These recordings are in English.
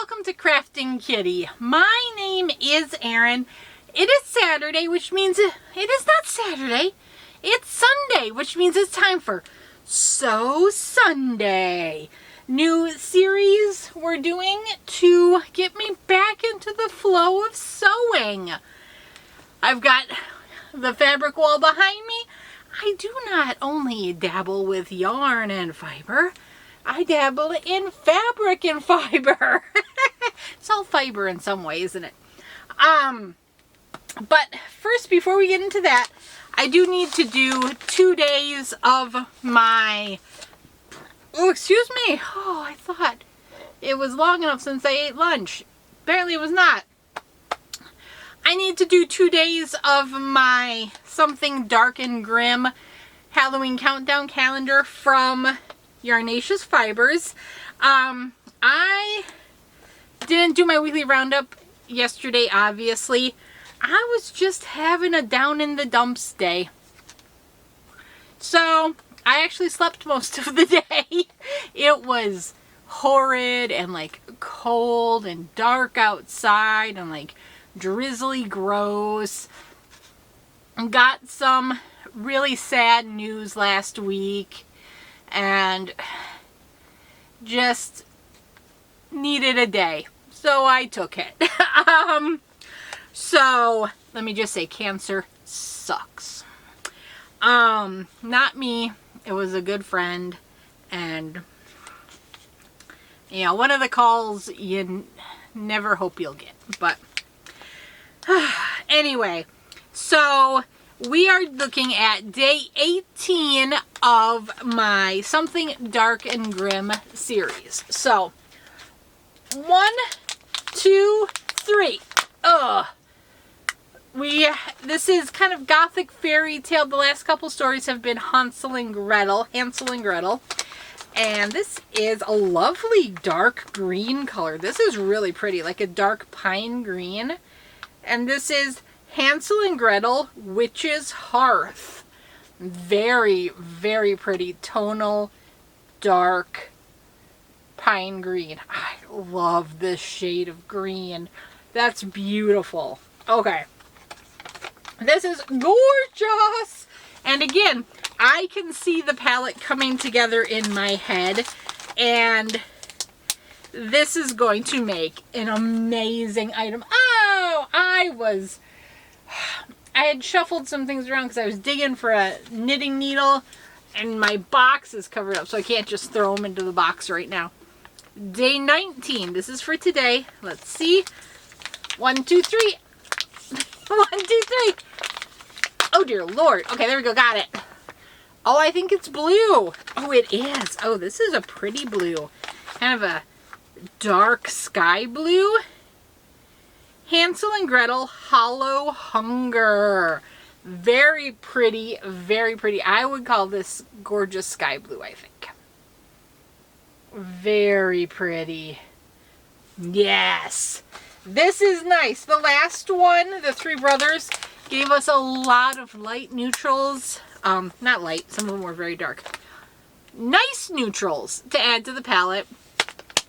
welcome to Krafting Kitty. My name is Erin. It is Saturday, which means it is not Saturday. It's Sunday, which means it's time for Sew Sunday. New series we're doing to get me back into the flow of sewing. I've got the fabric wall behind me. I do not only dabble with yarn and fiber, I dabble in fabric and fiber. It's all fiber in some way, isn't it? But first, before we get into that, I do need to do 2 days of my... Oh, excuse me. Oh, I thought it was long enough since I ate lunch. Apparently it was not. I need to do 2 days of my Something Dark and Grim Halloween countdown calendar from Yarnaceous Fibers. I didn't do my weekly roundup yesterday, obviously. I was just having a down in the dumps day. So I actually slept most of the day. It was horrid and like cold and dark outside and like drizzly gross. Got some really sad news last week and just needed a day, so I took it. So let me just say, cancer sucks. Not me. It was a good friend, and you know, one of the calls you never hope you'll get. But anyway, so we are looking at day 18 of my Something Dark and Grim series. So 1, 2, 3. This is kind of gothic fairy tale. The last couple stories have been Hansel and Gretel. And this is a lovely dark green color. This is really pretty, like a dark pine green. And this is Hansel and Gretel, Witch's Hearth. Very, very pretty tonal, dark pine green. I love this shade of green. That's beautiful. Okay. This is gorgeous. And again, I can see the palette coming together in my head. And this is going to make an amazing item. Oh, I had shuffled some things around because I was digging for a knitting needle and my box is covered up, so I can't just throw them into the box right now. Day 19. This is for today. Let's see. 1, 2, 3. 1, 2, 3. Oh dear Lord. Okay, there we go. Got it. Oh, I think it's blue. Oh, it is. Oh, this is a pretty blue. Kind of a dark sky blue. Hansel and Gretel, Hollow Hunger. Very pretty, very pretty. I would call this gorgeous sky blue, I think. Very pretty. Yes. This is nice. The last one, the three brothers, gave us a lot of light neutrals. Not light, some of them were very dark. Nice neutrals to add to the palette.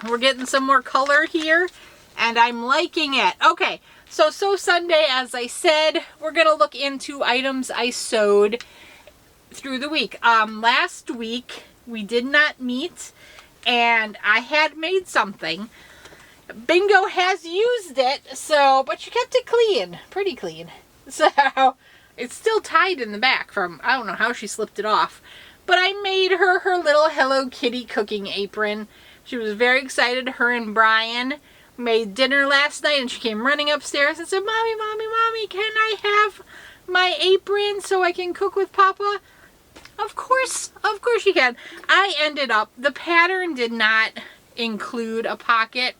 We're getting some more color here, and I'm liking it. Okay, so Sew Sunday, as I said, we're going to look into items I sewed through the week. Last week, we did not meet, and I had made something. Bingo has used it, so, but she kept it clean, pretty clean. So, it's still tied in the back from, I don't know how she slipped it off. But I made her her little Hello Kitty cooking apron. She was very excited. Her and Brian made dinner last night, and she came running upstairs and said, Mommy, Mommy, Mommy, can I have my apron so I can cook with Papa? Of course you can. I ended up, the pattern did not include a pocket.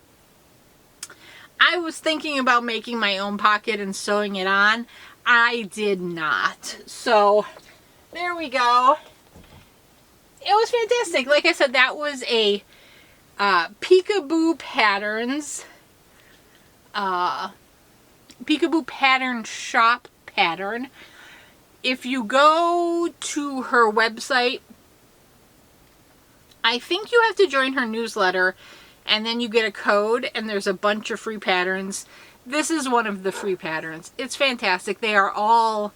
I was thinking about making my own pocket and sewing it on. I did not. So, there we go. It was fantastic. Like I said, that was a Peekaboo Patterns, Peekaboo Pattern Shop pattern. If you go to her website, I think you have to join her newsletter and then you get a code, and there's a bunch of free patterns. This is one of the free patterns. It's fantastic. They are all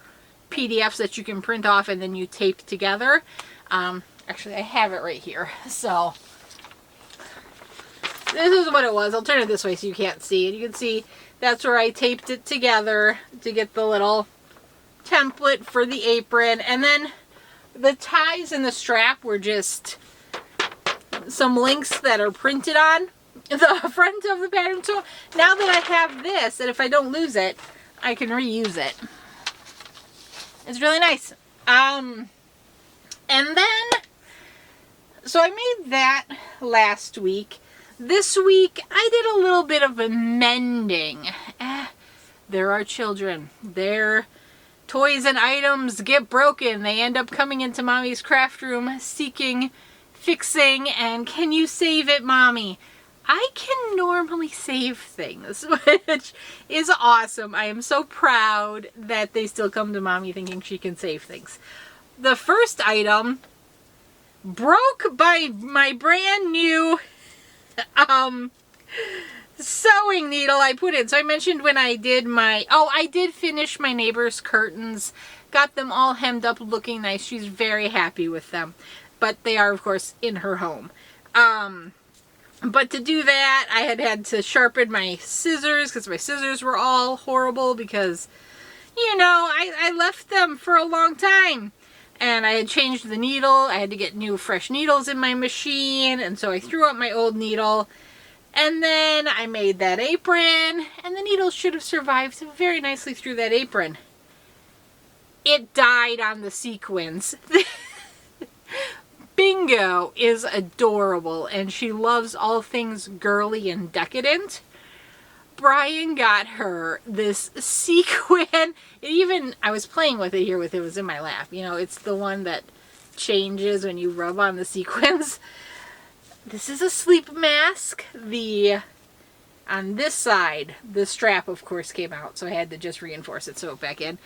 PDFs that you can print off and then you tape together. Actually, I have it right here. So this is what it was. I'll turn it this way so you can't see it. You can see that's where I taped it together to get the little template for the apron. And then the ties and the strap were just some links that are printed on the front of the pattern. So now that I have this, and if I don't lose it, I can reuse it. It's really nice. And then, so I made that last week. This week, I did a little bit of a mending. There are children. Their toys and items get broken. They end up coming into Mommy's craft room seeking fixing, and can you save it, Mommy? I can normally save things, which is awesome. I am so proud that they still come to Mommy thinking she can save things. The first item broke by my brand new sewing needle I put in. So I mentioned when I did my, I did finish my neighbor's curtains, got them all hemmed up looking nice. She's very happy with them, but they are of course in her home. But to do that, I had to sharpen my scissors because my scissors were all horrible because, you know, I left them for a long time. And I had changed the needle. I had to get new fresh needles in my machine. And so I threw out my old needle. And then I made that apron. And the needle should have survived very nicely through that apron. It died on the sequins. Bingo is adorable, and she loves all things girly and decadent. Brian got her this sequin. I was playing with it here it was in my lap. You know, it's the one that changes when you rub on the sequins. This is a sleep mask. On this side, the strap of course came out, so I had to just reinforce it, sew it back in.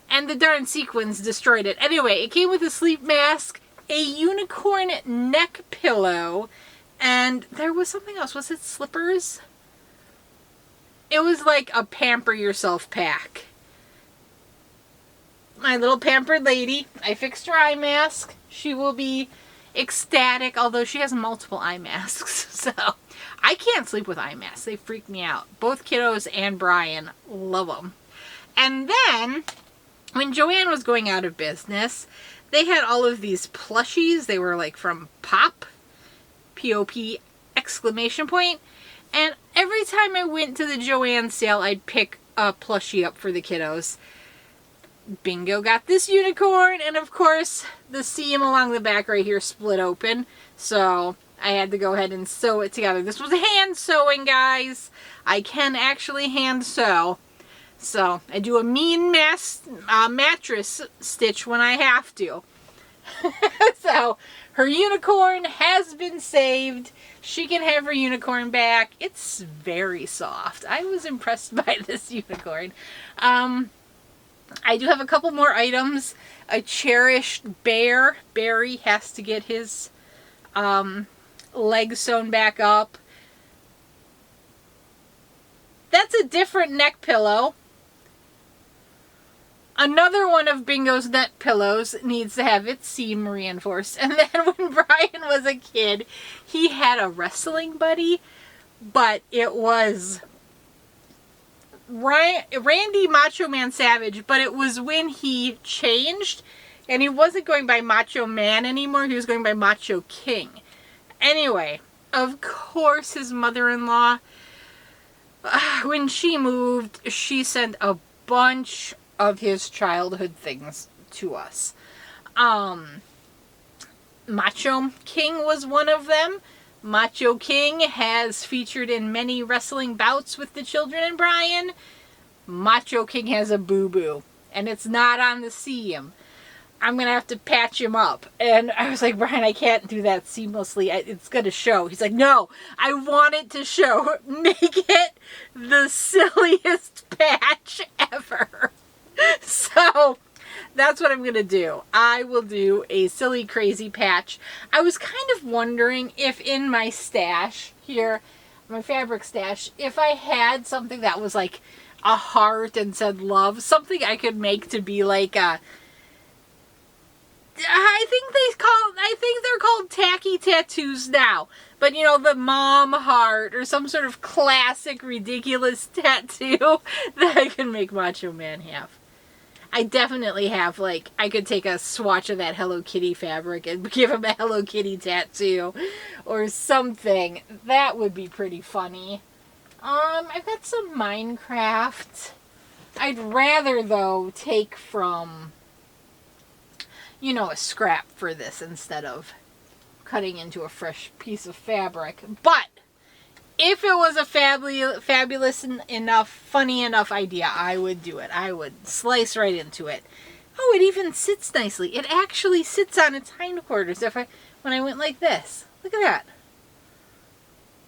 And the darn sequins destroyed it. Anyway, it came with a sleep mask, a unicorn neck pillow, and there was something else. Was it slippers? It was like a pamper yourself pack. My little pampered lady. I fixed her eye mask. She will be ecstatic, although she has multiple eye masks. So I can't sleep with eye masks. They freak me out. Both kiddos and Brian love them. And then when Joanne was going out of business, they had all of these plushies. They were like from Pop, P-O-P exclamation point. And every time I went to the Joanne sale, I'd pick a plushie up for the kiddos. Bingo got this unicorn, and of course the seam along the back right here split open. So I had to go ahead and sew it together. This was hand sewing, guys. I can actually hand sew. So I do a mean mattress stitch when I have to. So her unicorn has been saved. She can have her unicorn back. It's very soft. I was impressed by this unicorn. I do have a couple more items. A cherished bear. Barry has to get his leg sewn back up. That's a different neck pillow. Another one of Bingo's neck pillows needs to have its seam reinforced. And then when Brian was a kid, he had a wrestling buddy, but it was Randy Macho Man Savage, but it was when he changed and he wasn't going by Macho Man anymore. He was going by Macho King. Anyway, of course his mother-in-law, when she moved, she sent a bunch of his childhood things to us. Macho King was one of them. Macho King has featured in many wrestling bouts with the children and Brian. Macho King has a boo-boo, and it's not on the seam. I'm going to have to patch him up. And I was like, Brian, I can't do that seamlessly. It's going to show. He's like, no, I want it to show. Make it the silliest patch ever. So That's what I'm going to do. I will do a silly crazy patch. I was kind of wondering if in my stash here, my fabric stash, if I had something that was like a heart and said love, something I could make to be like a, I think they're called tacky tattoos now. But you know, the mom heart or some sort of classic ridiculous tattoo that I can make Macho Man have. I definitely have, like, I could take a swatch of that Hello Kitty fabric and give him a Hello Kitty tattoo or something. That would be pretty funny. I've got some Minecraft. I'd rather, though, take from, you know, a scrap for this instead of cutting into a fresh piece of fabric. But if it was a fabulous enough, funny enough idea, I would do it. I would slice right into it. Oh, it even sits nicely. It actually sits on its hindquarters when I went like this. Look at that.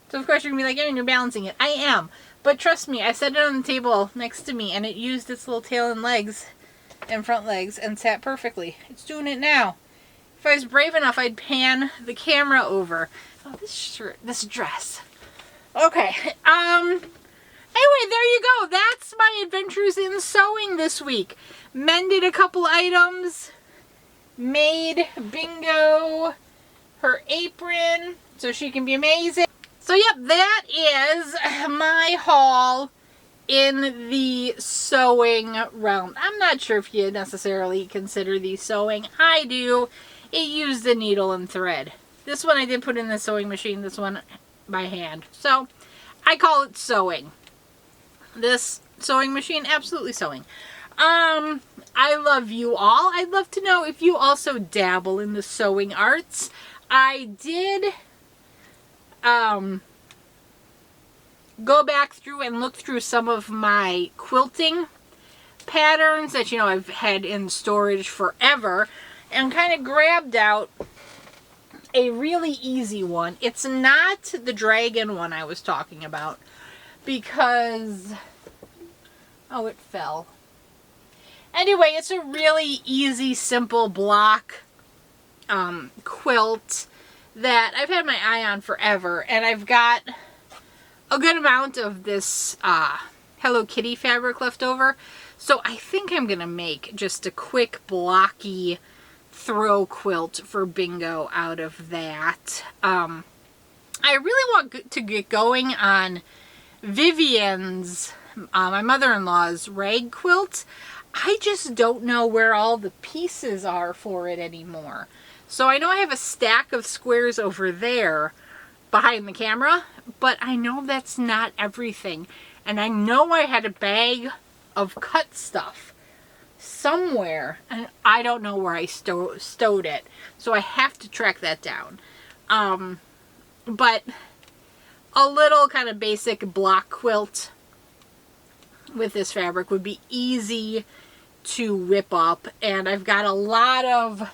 So of course you're going to be like, Erin, you're balancing it. I am. But trust me, I set it on the table next to me and it used its little tail and legs and front legs and sat perfectly. It's doing it now. If I was brave enough, I'd pan the camera over. Oh, this shirt, this dress. Okay, anyway, there you go. That's my adventures in sewing this week. Mended a couple items, made Bingo her apron so she can be amazing. So yep, that is my haul in the sewing realm. I'm not sure if you necessarily consider these sewing. I do. It used the needle and thread. This one I did put in the sewing machine, this one by hand. So I call it sewing. This sewing machine, absolutely sewing. I love you all. I'd love to know if you also dabble in the sewing arts. I did go back through and look through some of my quilting patterns that, you know, I've had in storage forever and kind of grabbed out a really easy one. It's not the dragon one I was talking about because, oh, it fell. Anyway, it's a really easy, simple block quilt that I've had my eye on forever, and I've got a good amount of this Hello Kitty fabric left over. So I think I'm going to make just a quick blocky throw quilt for Bingo out of that. I really want to get going on Vivian's, my mother-in-law's rag quilt. I just don't know where all the pieces are for it anymore. So I know I have a stack of squares over there behind the camera, but I know that's not everything. And I know I had a bag of cut stuff somewhere, and I don't know where I stowed it. So I have to track that down. But a little kind of basic block quilt with this fabric would be easy to whip up. And I've got a lot of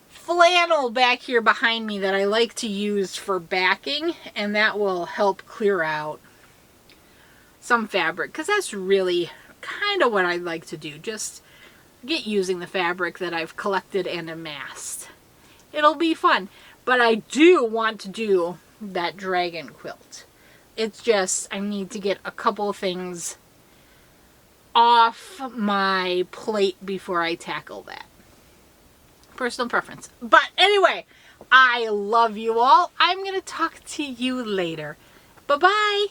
flannel back here behind me that I like to use for backing, and that will help clear out some fabric, because that's really kind of what I'd like to do. Just get using the fabric that I've collected and amassed. It'll be fun. But I do want to do that dragon quilt. It's just, I need to get a couple things off my plate before I tackle that. Personal preference. But anyway, I love you all. I'm going to talk to you later. Bye-bye.